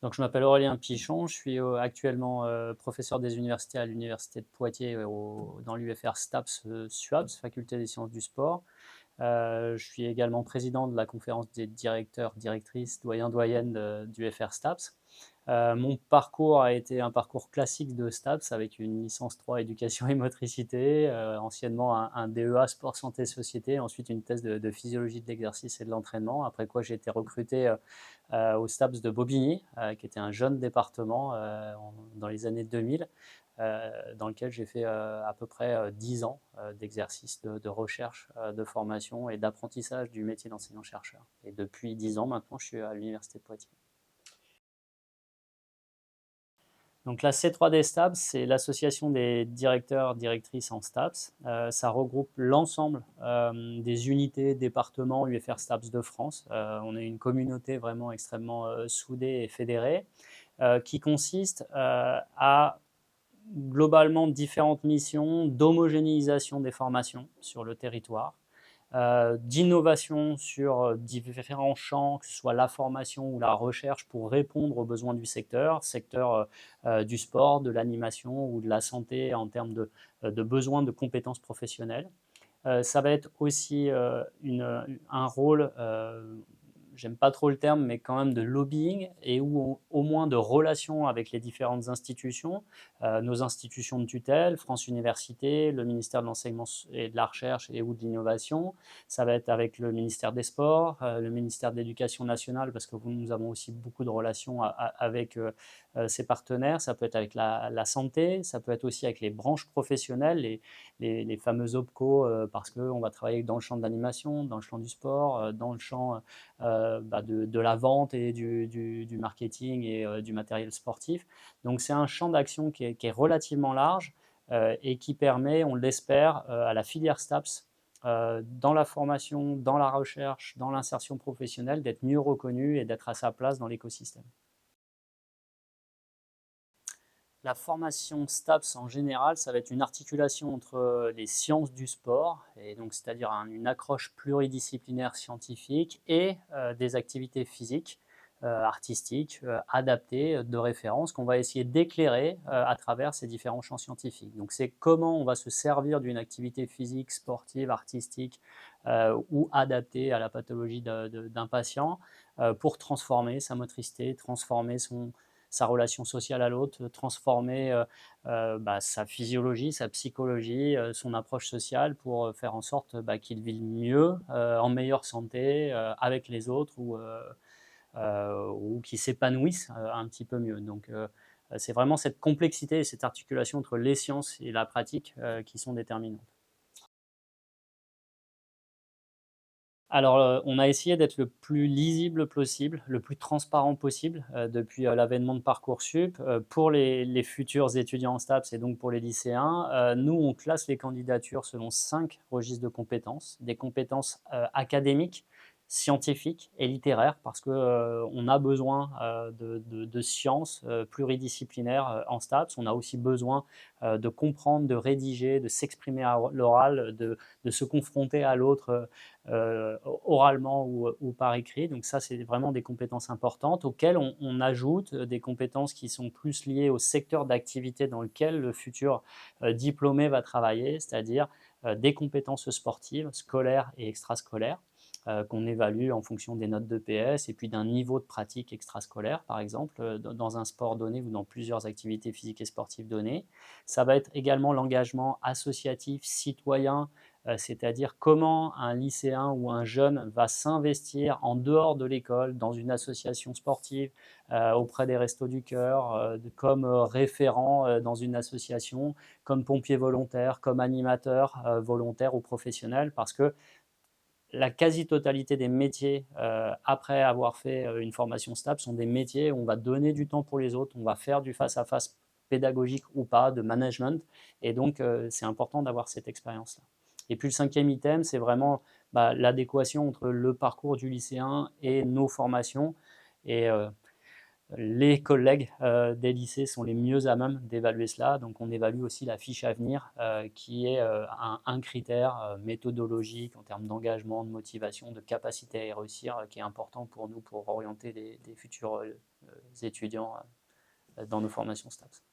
Donc, je m'appelle Aurélien Pichon, je suis actuellement professeur des universités à l'université de Poitiers dans l'UFR STAPS SUAPS, Faculté des sciences du sport. Je suis également président de la conférence des directeurs, directrices, doyens, doyennes du FR STAPS. Mon parcours a été un parcours classique de STAPS avec une licence 3 éducation et motricité, anciennement un DEA sport santé société, ensuite une thèse de physiologie de l'exercice et de l'entraînement, après quoi j'ai été recruté au STAPS de Bobigny, qui était un jeune département dans les années 2000, dans lequel j'ai fait à peu près 10 ans d'exercice, de recherche, de formation et d'apprentissage du métier d'enseignant-chercheur. Et depuis 10 ans maintenant, je suis à l'université de Poitiers. Donc la C3D STAPS, c'est l'association des directeurs, directrices en STAPS. Ça regroupe l'ensemble des unités, départements UFR STAPS de France. On est une communauté vraiment extrêmement soudée et fédérée qui consiste à globalement différentes missions d'homogénéisation des formations sur le territoire, d'innovation sur différents champs, que ce soit la formation ou la recherche, pour répondre aux besoins du secteur du sport, de l'animation ou de la santé en termes de besoins de compétences professionnelles. Ça va être aussi un rôle, j'aime pas trop le terme, mais quand même de lobbying et ou au moins de relation avec les différentes institutions, nos institutions de tutelle, France Université, le ministère de l'Enseignement et de la Recherche et ou de l'Innovation. Ça va être avec le ministère des Sports, le ministère de l'Éducation nationale, parce que nous avons aussi beaucoup de relations avec ces partenaires. Ça peut être avec la santé, ça peut être aussi avec les branches professionnelles, les fameux OPCO, parce qu'on va travailler dans le champ de l'animation, dans le champ du sport, dans le champ de la vente et du marketing et du matériel sportif. Donc c'est un champ d'action qui est relativement large et qui permet, on l'espère, à la filière STAPS, dans la formation, dans la recherche, dans l'insertion professionnelle, d'être mieux reconnue et d'être à sa place dans l'écosystème. La formation STAPS en général, ça va être une articulation entre les sciences du sport, et donc c'est-à-dire une accroche pluridisciplinaire scientifique et des activités physiques, artistiques, adaptées, de référence, qu'on va essayer d'éclairer à travers ces différents champs scientifiques. Donc c'est comment on va se servir d'une activité physique, sportive, artistique ou adaptée à la pathologie d'un patient pour transformer sa motricité, transformer sa relation sociale à l'autre, transformer sa physiologie, sa psychologie, son approche sociale pour faire en sorte qu'il vive mieux, en meilleure santé, avec les autres ou qu'il s'épanouisse un petit peu mieux. Donc c'est vraiment cette complexité et cette articulation entre les sciences et la pratique qui sont déterminantes. Alors, on a essayé d'être le plus lisible possible, le plus transparent possible depuis l'avènement de Parcoursup. Pour les futurs étudiants en STAPS et donc pour les lycéens, nous, on classe les candidatures selon 5 registres de compétences. Des compétences académiques, scientifiques et littéraires, parce qu'on a besoin de sciences pluridisciplinaires en STAPS. On a aussi besoin de comprendre, de rédiger, de s'exprimer à l'oral, de se confronter à l'autre oralement ou par écrit. Donc ça, c'est vraiment des compétences importantes auxquelles on ajoute des compétences qui sont plus liées au secteur d'activité dans lequel le futur diplômé va travailler, c'est-à-dire des compétences sportives, scolaires et extrascolaires, qu'on évalue en fonction des notes de PS et puis d'un niveau de pratique extrascolaire, par exemple, dans un sport donné ou dans plusieurs activités physiques et sportives données. Ça va être également l'engagement associatif, citoyen, c'est-à-dire comment un lycéen ou un jeune va s'investir en dehors de l'école, dans une association sportive, auprès des Restos du Cœur, comme référent dans une association, comme pompier volontaire, comme animateur volontaire ou professionnel, parce que la quasi-totalité des métiers, après avoir fait une formation STAPS, sont des métiers où on va donner du temps pour les autres, on va faire du face-à-face pédagogique ou pas, de management, et donc c'est important d'avoir cette expérience-là. Et puis le 5e item, c'est vraiment l'adéquation entre le parcours du lycéen et nos formations. Et les collègues des lycées sont les mieux à même d'évaluer cela. Donc on évalue aussi la fiche à venir, qui est un critère méthodologique en termes d'engagement, de motivation, de capacité à y réussir, qui est important pour nous pour orienter les futurs étudiants dans nos formations STAPS.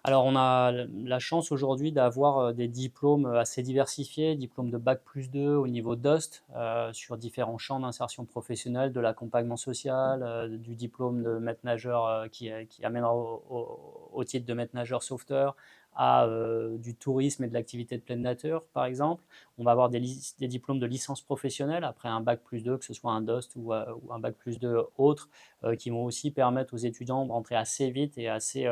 Alors, on a la chance aujourd'hui d'avoir des diplômes assez diversifiés, diplômes de Bac+2 au niveau DOST, sur différents champs d'insertion professionnelle, de l'accompagnement social, du diplôme de maître nageur qui amènera au titre de maître nageur sauveteur, à du tourisme et de l'activité de pleine nature, par exemple. On va avoir des diplômes de licence professionnelle après un Bac+2, que ce soit un DOST ou un Bac+2 autre, qui vont aussi permettre aux étudiants de rentrer assez vite et assez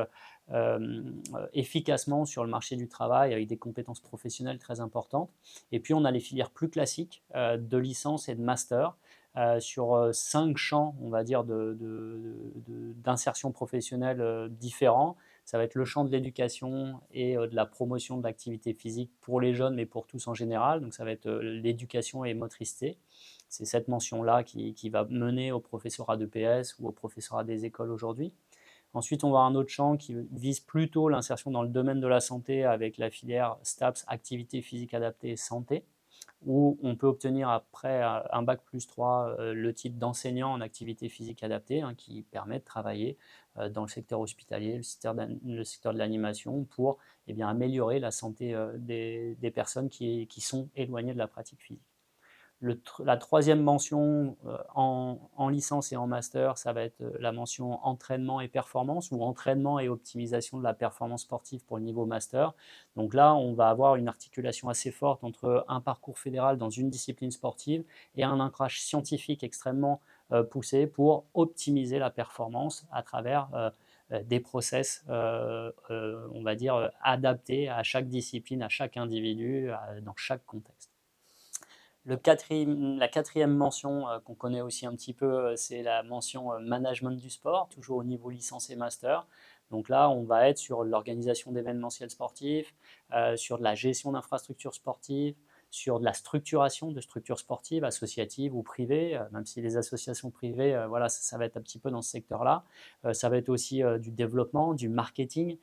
efficacement sur le marché du travail avec des compétences professionnelles très importantes. Et puis on a les filières plus classiques de licence et de master sur 5 champs, on va dire, d'insertion professionnelle différents. Ça va être le champ de l'éducation et de la promotion de l'activité physique pour les jeunes, mais pour tous en général. Donc ça va être l'éducation et motricité. C'est cette mention-là qui va mener au professorat d'EPS ou au professorat des écoles aujourd'hui. Ensuite, on va avoir un autre champ qui vise plutôt l'insertion dans le domaine de la santé avec la filière STAPS, activité physique adaptée et santé, où on peut obtenir après un Bac+3 le titre d'enseignant en activité physique adaptée, hein, qui permet de travailler dans le secteur hospitalier, le secteur de l'animation, pour améliorer la santé des personnes qui sont éloignées de la pratique physique. La troisième mention en licence et en master, ça va être la mention entraînement et performance, ou entraînement et optimisation de la performance sportive pour le niveau master. Donc là, on va avoir une articulation assez forte entre un parcours fédéral dans une discipline sportive et un ancrage scientifique extrêmement poussé pour optimiser la performance à travers des process, on va dire, adaptés à chaque discipline, à chaque individu, dans chaque contexte. La quatrième mention qu'on connaît aussi un petit peu, c'est la mention management du sport, toujours au niveau licence et master. Donc là, on va être sur l'organisation d'événementiels sportifs, sur de la gestion d'infrastructures sportives, sur de la structuration de structures sportives, associatives ou privées, même si les associations privées, voilà, ça va être un petit peu dans ce secteur-là. Ça va être aussi du développement, du marketing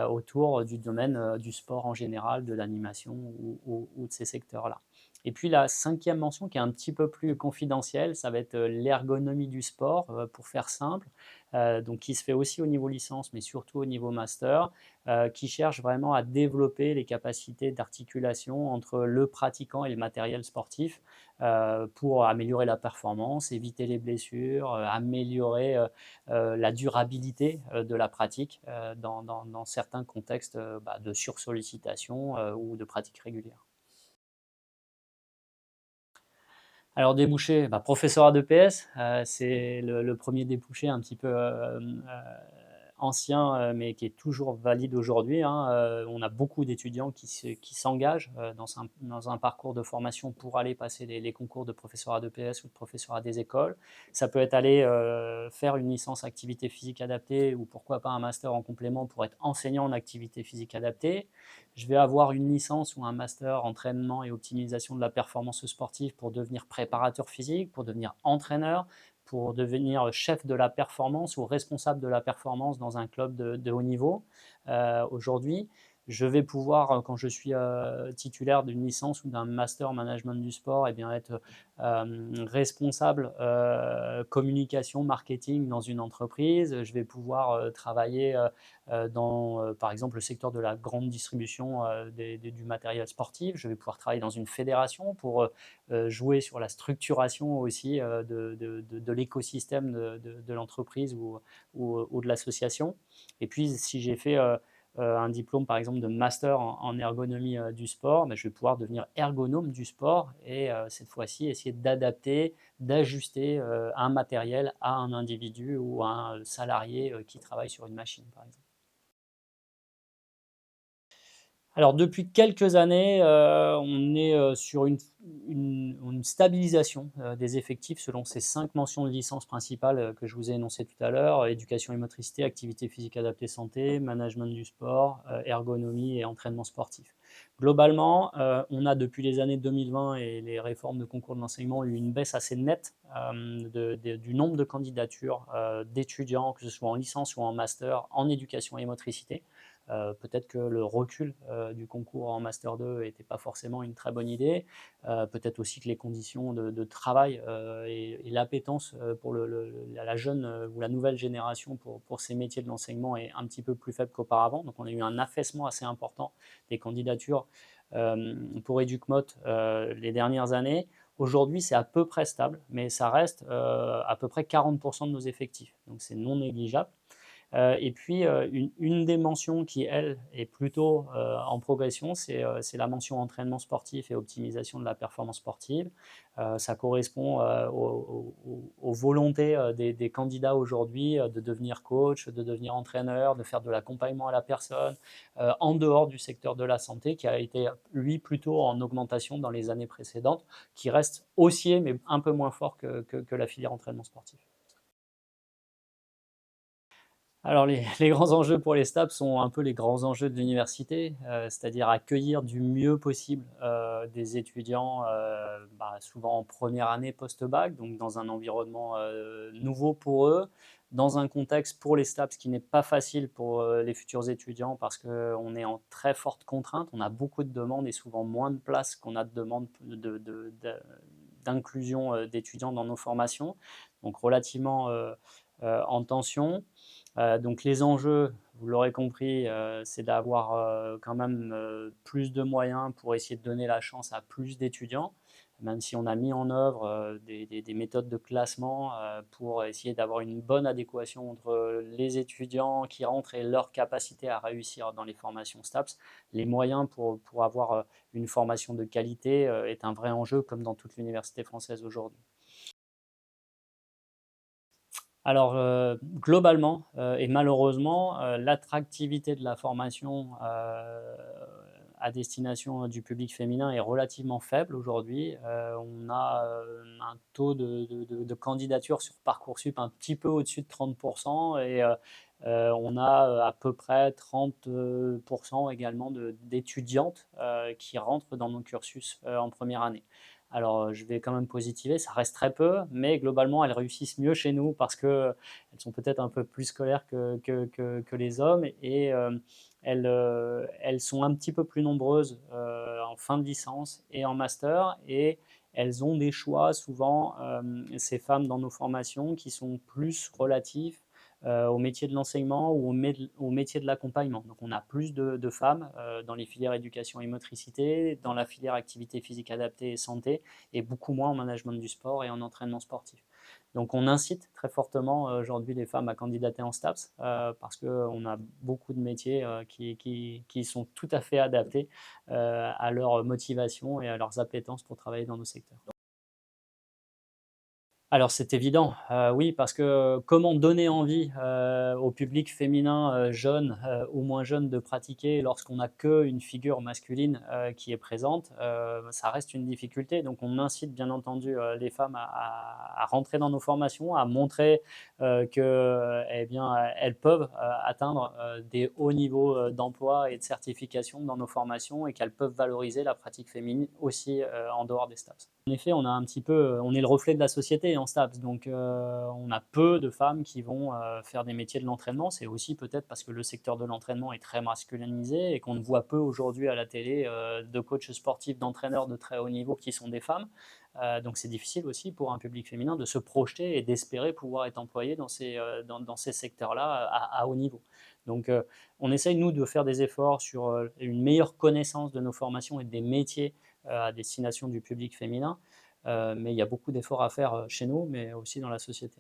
autour du domaine du sport en général, de l'animation ou de ces secteurs-là. Et puis la cinquième mention qui est un petit peu plus confidentielle, ça va être l'ergonomie du sport, pour faire simple, donc qui se fait aussi au niveau licence, mais surtout au niveau master, qui cherche vraiment à développer les capacités d'articulation entre le pratiquant et le matériel sportif pour améliorer la performance, éviter les blessures, améliorer la durabilité de la pratique dans certains contextes de sursollicitation ou de pratique régulière. Alors débouché, professorat d'EPS, c'est le premier débouché un petit peu ancien, mais qui est toujours valide aujourd'hui, hein. On a beaucoup d'étudiants qui s'engagent dans un parcours de formation pour aller passer les concours de professorat d'EPS ou de professorat des écoles. Ça peut être aller faire une licence activité physique adaptée ou pourquoi pas un master en complément pour être enseignant en activité physique adaptée. Je vais avoir une licence ou un master entraînement et optimisation de la performance sportive pour devenir préparateur physique, pour devenir entraîneur, pour devenir chef de la performance ou responsable de la performance dans un club de haut niveau. Aujourd'hui, je vais pouvoir, quand je suis titulaire d'une licence ou d'un master management du sport, être responsable communication, marketing dans une entreprise. Je vais pouvoir travailler dans, par exemple, le secteur de la grande distribution du matériel sportif. Je vais pouvoir travailler dans une fédération pour jouer sur la structuration aussi de l'écosystème de l'entreprise ou de l'association. Et puis, si j'ai fait un diplôme par exemple de master en ergonomie du sport, je vais pouvoir devenir ergonome du sport et cette fois-ci essayer d'adapter, d'ajuster un matériel à un individu ou à un salarié qui travaille sur une machine par exemple. Alors depuis quelques années, on est sur une stabilisation des effectifs selon ces 5 mentions de licence principales que je vous ai énoncées tout à l'heure: éducation et motricité, activité physique adaptée santé, management du sport, ergonomie et entraînement sportif. Globalement, on a depuis les années 2020 et les réformes de concours de l'enseignement eu une baisse assez nette du nombre de candidatures d'étudiants, que ce soit en licence ou en master, en éducation et motricité. Peut-être que le recul du concours en Master 2 n'était pas forcément une très bonne idée. Peut-être aussi que les conditions de travail et l'appétence pour la jeune ou la nouvelle génération pour ces métiers de l'enseignement est un petit peu plus faible qu'auparavant. Donc on a eu un affaissement assez important des candidatures pour EducMot les dernières années. Aujourd'hui, c'est à peu près stable, mais ça reste à peu près 40% de nos effectifs. Donc c'est non négligeable. Et puis, une des mentions qui, elle, est plutôt en progression, c'est la mention entraînement sportif et optimisation de la performance sportive. Ça correspond aux volontés des candidats aujourd'hui de devenir coach, de devenir entraîneur, de faire de l'accompagnement à la personne, en dehors du secteur de la santé, qui a été, lui, plutôt en augmentation dans les années précédentes, qui reste haussier, mais un peu moins fort que la filière entraînement sportif. Alors les grands enjeux pour les STAPS sont un peu les grands enjeux de l'université, c'est-à-dire accueillir du mieux possible des étudiants, souvent en première année post-bac, donc dans un environnement nouveau pour eux, dans un contexte pour les STAPS qui n'est pas facile pour les futurs étudiants parce qu'on est en très forte contrainte, on a beaucoup de demandes et souvent moins de places qu'on a de demandes d'inclusion d'étudiants dans nos formations, donc relativement en tension. Donc les enjeux, vous l'aurez compris, c'est d'avoir quand même plus de moyens pour essayer de donner la chance à plus d'étudiants, même si on a mis en œuvre des méthodes de classement pour essayer d'avoir une bonne adéquation entre les étudiants qui rentrent et leur capacité à réussir dans les formations STAPS. Les moyens pour avoir une formation de qualité est un vrai enjeu, comme dans toute l'université française aujourd'hui. Alors, globalement, et malheureusement, l'attractivité de la formation à destination du public féminin est relativement faible aujourd'hui. On a un taux de candidature sur Parcoursup un petit peu au-dessus de 30% et on a à peu près 30% également d'étudiantes qui rentrent dans nos cursus en première année. Alors, je vais quand même positiver, ça reste très peu, mais globalement, elles réussissent mieux chez nous parce qu'elles sont peut-être un peu plus scolaires que les hommes et elles sont un petit peu plus nombreuses en fin de licence et en master et elles ont des choix souvent, ces femmes dans nos formations, qui sont plus relatifs au métier de l'enseignement ou au métier de l'accompagnement. Donc on a plus de femmes dans les filières éducation et motricité, dans la filière activité physique adaptée et santé, et beaucoup moins en management du sport et en entraînement sportif. Donc on incite très fortement aujourd'hui les femmes à candidater en STAPS parce qu'on a beaucoup de métiers qui sont tout à fait adaptés à leur motivation et à leurs appétences pour travailler dans nos secteurs. Alors c'est évident, oui, parce que comment donner envie au public féminin jeune ou moins jeune de pratiquer lorsqu'on n'a qu'une figure masculine qui est présente, ça reste une difficulté. Donc on incite bien entendu les femmes à rentrer dans nos formations, à montrer que, eh bien, elles peuvent atteindre des hauts niveaux d'emploi et de certification dans nos formations et qu'elles peuvent valoriser la pratique féminine aussi en dehors des STAPS. En effet, on est le reflet de la société en STAPS, donc on a peu de femmes qui vont faire des métiers de l'entraînement. C'est aussi peut-être parce que le secteur de l'entraînement est très masculinisé et qu'on ne voit peu aujourd'hui à la télé de coachs sportifs, d'entraîneurs de très haut niveau qui sont des femmes. Donc c'est difficile aussi pour un public féminin de se projeter et d'espérer pouvoir être employé dans ces secteurs-là à haut niveau. Donc on essaye, nous, de faire des efforts sur une meilleure connaissance de nos formations et des métiers à destination du public féminin, mais il y a beaucoup d'efforts à faire chez nous, mais aussi dans la société.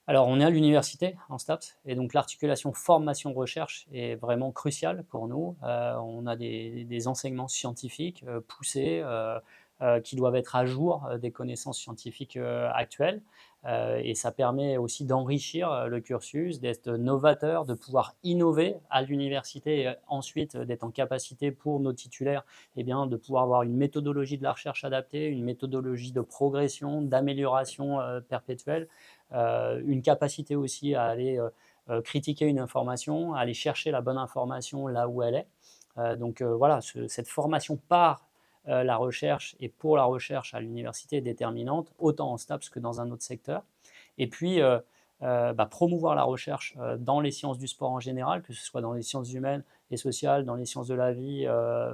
Alors, on est à l'université en STAPS, et donc l'articulation formation-recherche est vraiment cruciale pour nous. On a des enseignements scientifiques poussés, qui doivent être à jour des connaissances scientifiques actuelles. Et ça permet aussi d'enrichir le cursus, d'être novateur, de pouvoir innover à l'université et ensuite d'être en capacité pour nos titulaires eh bien, de pouvoir avoir une méthodologie de la recherche adaptée, une méthodologie de progression, d'amélioration perpétuelle, une capacité aussi à aller critiquer une information, à aller chercher la bonne information là où elle est. Donc voilà, cette formation par la recherche et pour la recherche à l'université est déterminante, autant en STAPS que dans un autre secteur. Et puis, promouvoir la recherche dans les sciences du sport en général, que ce soit dans les sciences humaines et sociales, dans les sciences de la vie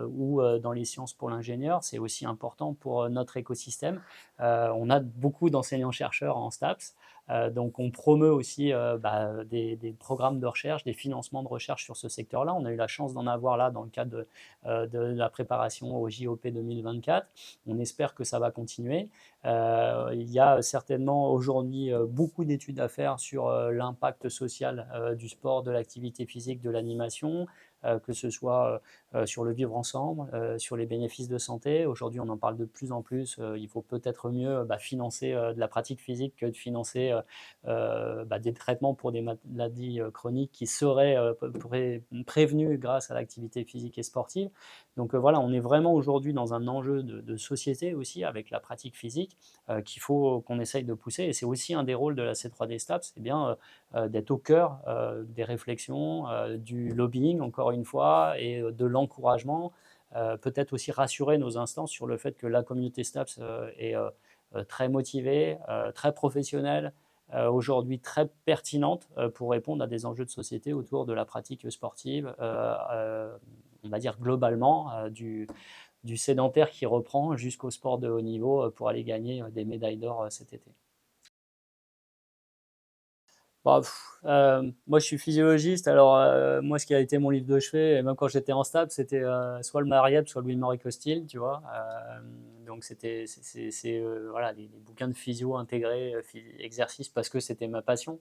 ou dans les sciences pour l'ingénieur, c'est aussi important pour notre écosystème. On a beaucoup d'enseignants-chercheurs en STAPS, donc on promeut aussi des programmes de recherche, des financements de recherche sur ce secteur-là. On a eu la chance d'en avoir là dans le cadre de la préparation au JOP 2024. On espère que ça va continuer. Il y a certainement aujourd'hui beaucoup d'études à faire sur l'impact social du sport, de l'activité physique, de l'animation, que ce soit sur le vivre ensemble, sur les bénéfices de santé. Aujourd'hui, on en parle de plus en plus. Il faut peut-être mieux financer de la pratique physique que de financer des traitements pour des maladies chroniques qui seraient prévenues grâce à l'activité physique et sportive. Donc voilà, on est vraiment aujourd'hui dans un enjeu de société aussi avec la pratique physique qu'il faut qu'on essaye de pousser. Et c'est aussi un des rôles de la C3D STAPS, eh bien, d'être au cœur des réflexions, du lobbying, encore une fois, et de l'encouragement. Peut-être aussi rassurer nos instances sur le fait que la communauté STAPS est très motivée, très professionnelle, aujourd'hui très pertinente pour répondre à des enjeux de société autour de la pratique sportive, on va dire globalement, du sédentaire qui reprend jusqu'au sport de haut niveau pour aller gagner des médailles d'or cet été. Moi je suis physiologiste, alors moi ce qui a été mon livre de chevet, et même quand j'étais en stab, c'était soit le Mariette, soit Louis-Marie Costil, tu vois. Donc voilà, les bouquins de physio intégrés, exercices, parce que c'était ma passion.